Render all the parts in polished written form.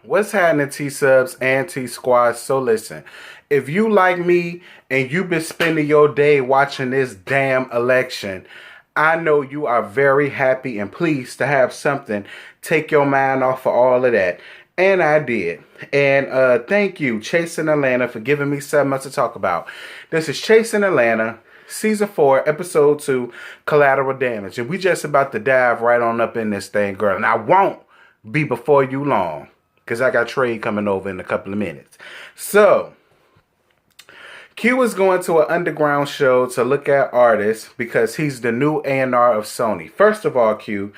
What's happening, T-Subs and T-Squad? So listen, if you like me and you've been spending your day watching this damn election, I know you are very happy and pleased to have something take your mind off of all of that. And I did. And thank you, Chasing Atlanta, for giving me so much to talk about. This is Chasing Atlanta, Season 4, Episode 2, Collateral Damage. And we just about to dive right on up in this thing, girl. And I won't be before you long, because I got Trade coming over in a couple of minutes. So, Q is going to an underground show to look at artists because he's the new A&R of Sony. First of all, Q,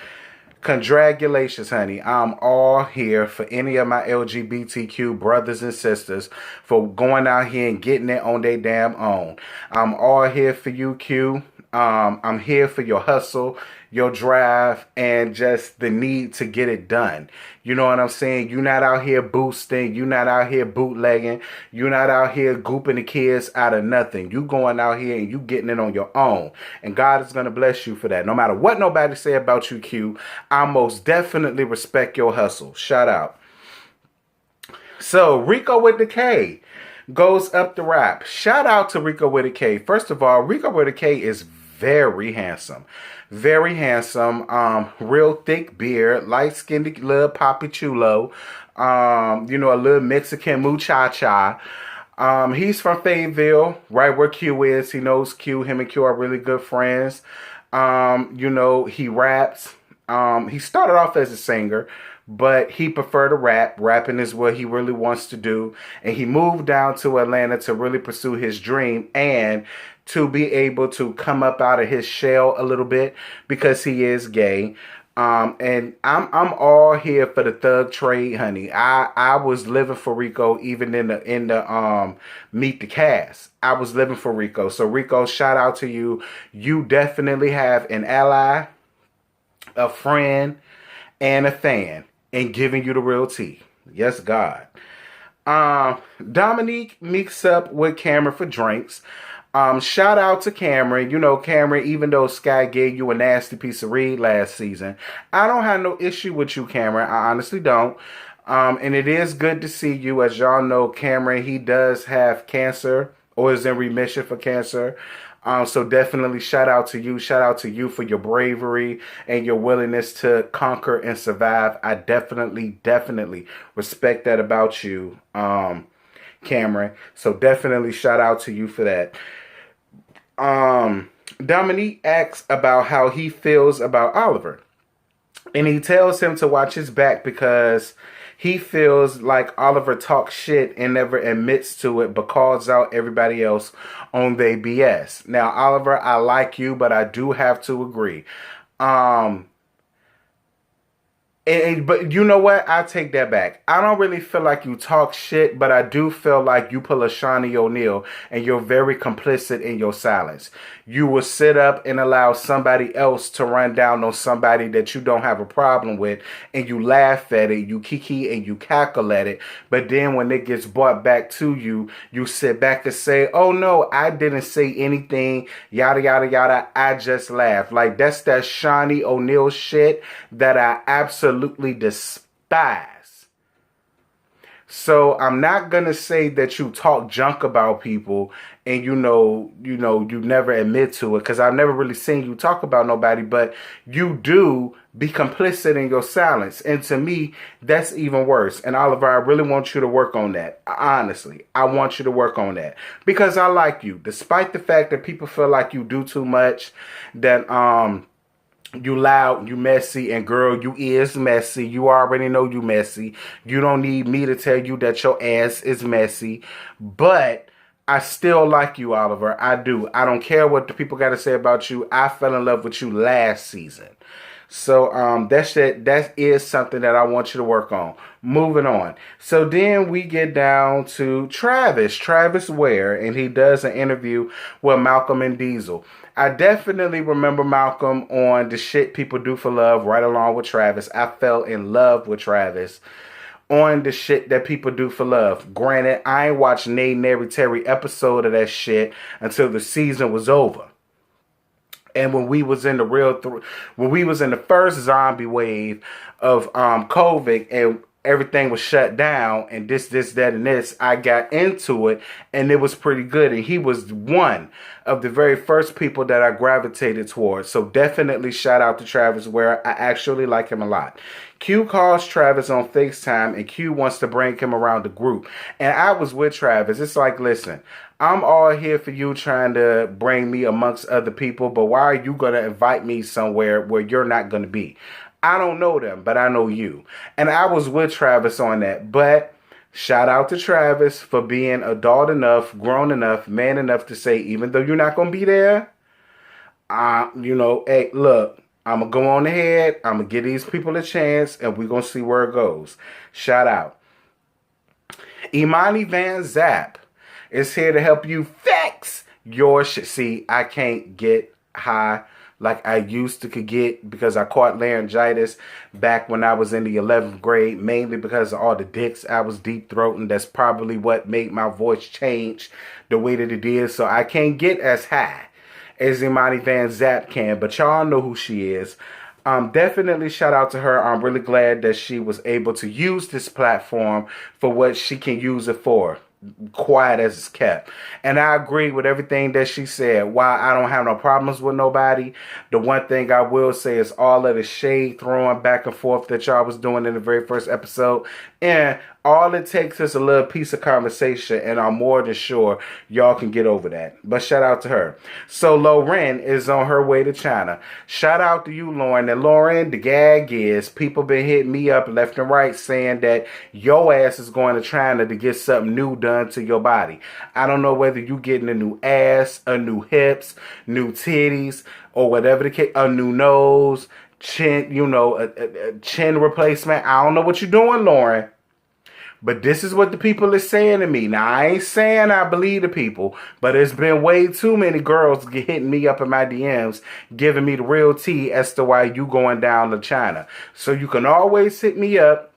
congratulations, honey. I'm all here for any of my LGBTQ brothers and sisters for going out here and getting it on their damn own. I'm all here for you, Q. I'm here for your hustle, your drive, and just the need to get it done. You know what I'm saying? You're not out here boosting. You're not out here bootlegging. You're not out here gooping the kids out of nothing. You going out here and you getting it on your own. And God is going to bless you for that. No matter what nobody say about you, Q, I most definitely respect your hustle. Shout out. So, Rico with the K goes up the rap. Shout out to Rico with a K. First of all, Rico with a K is very handsome. Very handsome. Real thick beard. Light-skinned little Papi Chulo. You know, a little Mexican muchacha. He's from Fayetteville, right where Q is. He knows Q. Him and Q are really good friends. You know, he raps. He started off as a singer, but he preferred to rap. Rapping is what he really wants to do. And he moved down to Atlanta to really pursue his dream and to be able to come up out of his shell a little bit because he is gay. And I'm all here for the thug trade, honey. I was living for Rico even in the Meet the Cast. I was living for Rico. So Rico, shout out to you. You definitely have an ally, a friend, and a fan in giving you the real tea. Yes, God. Dominique meets up with Cameron for drinks. Shout out to Cameron. You know, Cameron, even though Sky gave you a nasty piece of read last season, I don't have no issue with you, Cameron. I honestly don't. And it is good to see you. As y'all know, Cameron, he does have cancer or is in remission for cancer. So definitely shout out to you. Shout out to you for your bravery and your willingness to conquer and survive. I definitely respect that about you, Cameron. So definitely shout out to you for that. Dominique asks about how he feels about Oliver. And he tells him to watch his back because he feels like Oliver talks shit and never admits to it, but calls out everybody else on their BS. Now, Oliver, I like you, but I do have to agree. But you know what? I take that back. I don't really feel like you talk shit, but I do feel like you pull a Shawnee O'Neal and you're very complicit in your silence. You will sit up and allow somebody else to run down on somebody that you don't have a problem with, and you laugh at it, you kiki and you cackle at it, but then when it gets brought back to you, you sit back and say, oh no, I didn't say anything, yada yada yada, I just laughed. Like, that's that Shawnee O'Neal shit that I absolutely despise. So I'm not going to say that you talk junk about people and you never admit to it, because I've never really seen you talk about nobody, but you do be complicit in your silence. And to me, that's even worse. And Oliver, I really want you to work on that. Honestly, I want you to work on that because I like you, despite the fact that people feel like you do too much, that, you loud, you messy, and girl, you is messy. You already know you messy. You don't need me to tell you that your ass is messy. But I still like you, Oliver. I do. I don't care what the people got to say about you. I fell in love with you last season. So that is something that I want you to work on. Moving on. So then we get down to Travis Ware, and he does an interview with Malcolm and Diesel. I definitely remember Malcolm on The Shit People Do for Love right along with Travis. I fell in love with Travis on The Shit That People Do for Love. Granted, I ain't watched every Terry episode of that shit until the season was over. And when we was in the first zombie wave of COVID, and everything was shut down and this, that, and this. I got into it and it was pretty good. And he was one of the very first people that I gravitated towards. So definitely shout out to Travis, where I actually like him a lot. Q calls Travis on FaceTime and Q wants to bring him around the group. And I was with Travis. It's like, listen, I'm all here for you trying to bring me amongst other people, but why are you going to invite me somewhere where you're not going to be? I don't know them, but I know you. And I was with Travis on that. But shout out to Travis for being adult enough, grown enough, man enough to say, even though you're not going to be there, hey, look, I'm going to go on ahead. I'm going to give these people a chance, and we're going to see where it goes. Shout out. Imani Van Zap is here to help you fix your shit. See, I can't get high like I used to could get because I caught laryngitis back when I was in the 11th grade, mainly because of all the dicks I was deep throating. That's probably what made my voice change the way that it did. So I can't get as high as Imani Van Zap can, but y'all know who she is. Definitely shout out to her. I'm really glad that she was able to use this platform for what she can use it for. Quiet as it's kept. And I agree with everything that she said. While I don't have no problems with nobody, the one thing I will say is all of the shade throwing back and forth that y'all was doing in the very first episode, and all it takes is a little piece of conversation, and I'm more than sure y'all can get over that. But shout out to her. So Lauren is on her way to China. Shout out to you, Lauren. And Lauren, the gag is people been hitting me up left and right saying that your ass is going to China to get something new done to your body. I don't know whether you getting a new ass, a new hips, new titties, or whatever the case, a new nose, chin, a chin replacement. I don't know what you're doing, Lauren. But this is what the people are saying to me. Now, I ain't saying I believe the people, but it's been way too many girls hitting me up in my DMs, giving me the real tea as to why you going down to China. So you can always hit me up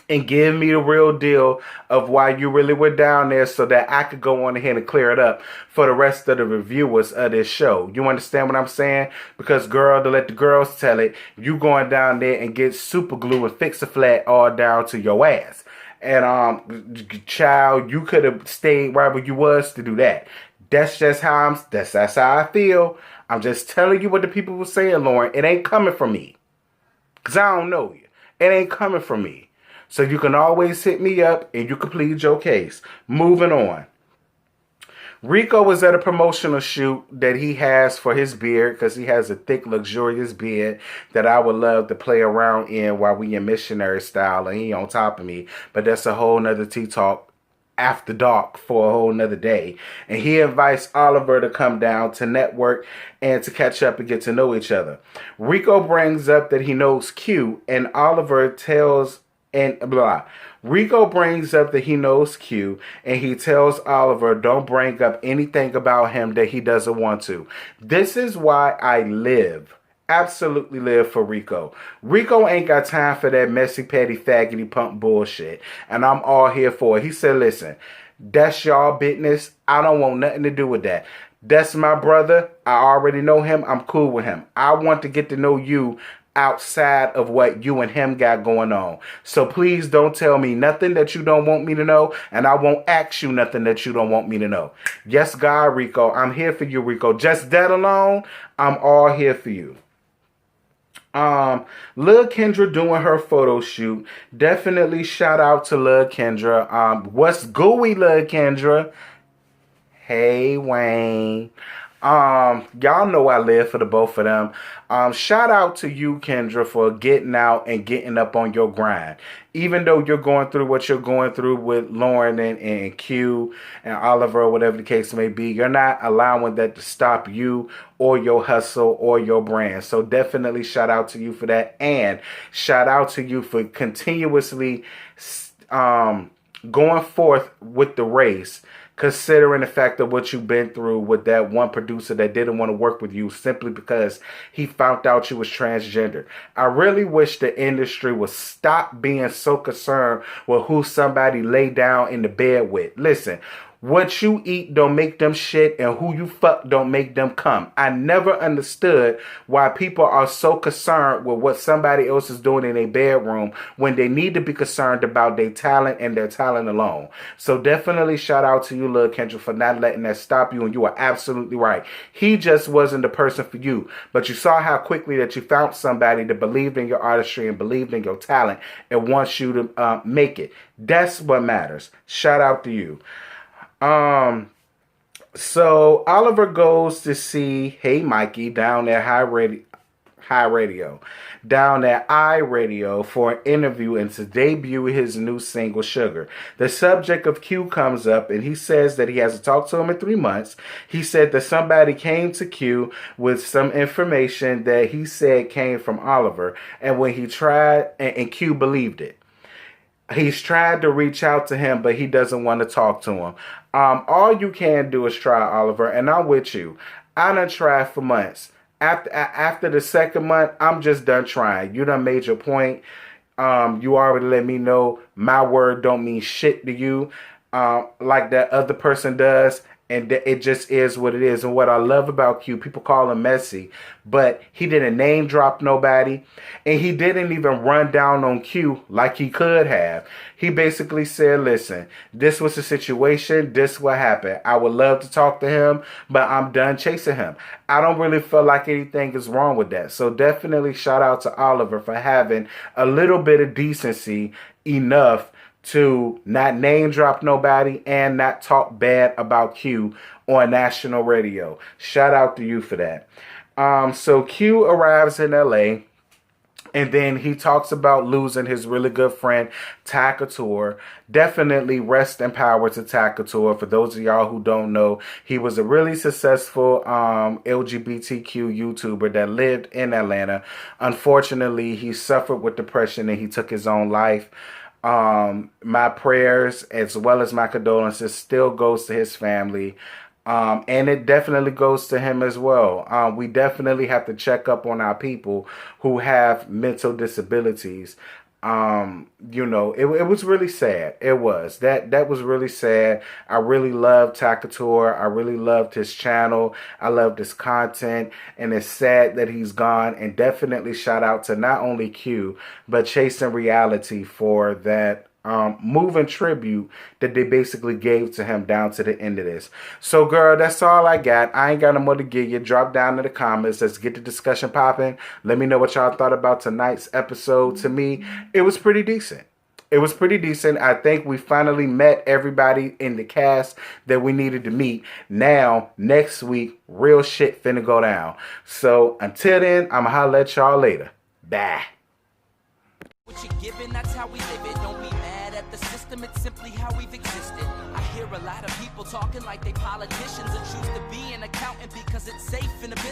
and give me the real deal of why you really were down there so that I could go on ahead and clear it up for the rest of the reviewers of this show. You understand what I'm saying? Because, girl, to let the girls tell it, you going down there and get super glue and fix a flat all down to your ass. And child, you could have stayed right where you was to do that. That's just how that's how I feel. I'm just telling you what the people were saying, Lauren. It ain't coming from me, cause I don't know you. It ain't coming from me. So you can always hit me up and you can plead your case. Moving on. Rico was at a promotional shoot that he has for his beard, because he has a thick, luxurious beard that I would love to play around in while we in missionary style, and he on top of me. But that's a whole nother tea talk after dark for a whole nother day. And he invites Oliver to come down to network and to catch up and get to know each other. Rico brings up that he knows Q, and Oliver tells and blah. Rico brings up that he knows Q, and he tells Oliver don't bring up anything about him that he doesn't want to. This is why I live. Absolutely live for Rico. Rico ain't got time for that messy, petty, faggoty pump bullshit, and I'm all here for it. He said, listen, that's y'all business. I don't want nothing to do with that. That's my brother. I already know him. I'm cool with him. I want to get to know you outside of what you and him got going on. So please don't tell me nothing that you don't want me to know, and I won't ask you nothing that you don't want me to know. Yes, God, Rico, I'm here for you, Rico. Just that alone, I'm all here for you. Lil Kendra doing her photo shoot. Definitely shout out to Lil Kendra. What's gooey, Lil Kendra? Hey, Wayne. Y'all know I live for the both of them. Shout out to you, Kendra, for getting out and getting up on your grind. Even though you're going through what you're going through with Lauren and Q and Oliver, or whatever the case may be, you're not allowing that to stop you or your hustle or your brand. So definitely shout out to you for that. And shout out to you for continuously going forth with the race considering the fact of what you've been through with that one producer that didn't want to work with you simply because he found out you was transgender. I really wish the industry would stop being so concerned with who somebody lay down in the bed with. Listen, what you eat don't make them shit, and who you fuck don't make them come. I never understood why people are so concerned with what somebody else is doing in their bedroom when they need to be concerned about their talent and their talent alone. So definitely shout out to you, Lil Kendrick, for not letting that stop you, and you are absolutely right. He just wasn't the person for you, but you saw how quickly that you found somebody that believed in your artistry and believed in your talent and wants you to make it. That's what matters. Shout out to you. So Oliver goes to see Hey Mikey down at down at iRadio for an interview and to debut his new single Sugar. The subject of Q comes up and he says that he hasn't talked to him in 3 months. He said that somebody came to Q with some information that he said came from Oliver, and when he tried, and Q believed it. He's tried to reach out to him, but he doesn't want to talk to him. All you can do is try, Oliver, and I'm with you. I done tried for months. After the second month, I'm just done trying. You done made your point. You already let me know my word don't mean shit to you, like that other person does. And it just is what it is. And what I love about Q, people call him messy, but he didn't name drop nobody. And he didn't even run down on Q like he could have. He basically said, listen, this was the situation. This what happened. I would love to talk to him, but I'm done chasing him. I don't really feel like anything is wrong with that. So definitely shout out to Oliver for having a little bit of decency enough to not name drop nobody and not talk bad about Q on national radio. Shout out to you for that. So Q arrives in LA, and then he talks about losing his really good friend, Ty Couture. Definitely rest in power to Ty Couture. For those of y'all who don't know, he was a really successful LGBTQ YouTuber that lived in Atlanta. Unfortunately, he suffered with depression and he took his own life. My prayers as well as my condolences still goes to his family. And it definitely goes to him as well. We definitely have to check up on our people who have mental disabilities. It was really sad. It was. That was really sad. I really loved Ty Couture. I really loved his channel. I loved his content. And it's sad that he's gone. And definitely shout out to not only Q, but Chasing Reality for that moving tribute that they basically gave to him down to the end of this. So, girl, that's all I got. I ain't got no more to give you. Drop down in the comments. Let's get the discussion popping. Let me know what y'all thought about tonight's episode. To me, it was pretty decent. It was pretty decent. I think we finally met everybody in the cast that we needed to meet. Now, next week, real shit finna go down. So, until then, I'ma holler at y'all later. Bye. What you giving, that's how we live it. Don't be mad at the system, it's simply how we've existed. I hear a lot of people talking like they politicians and choose to be an accountant because it's safe in the business.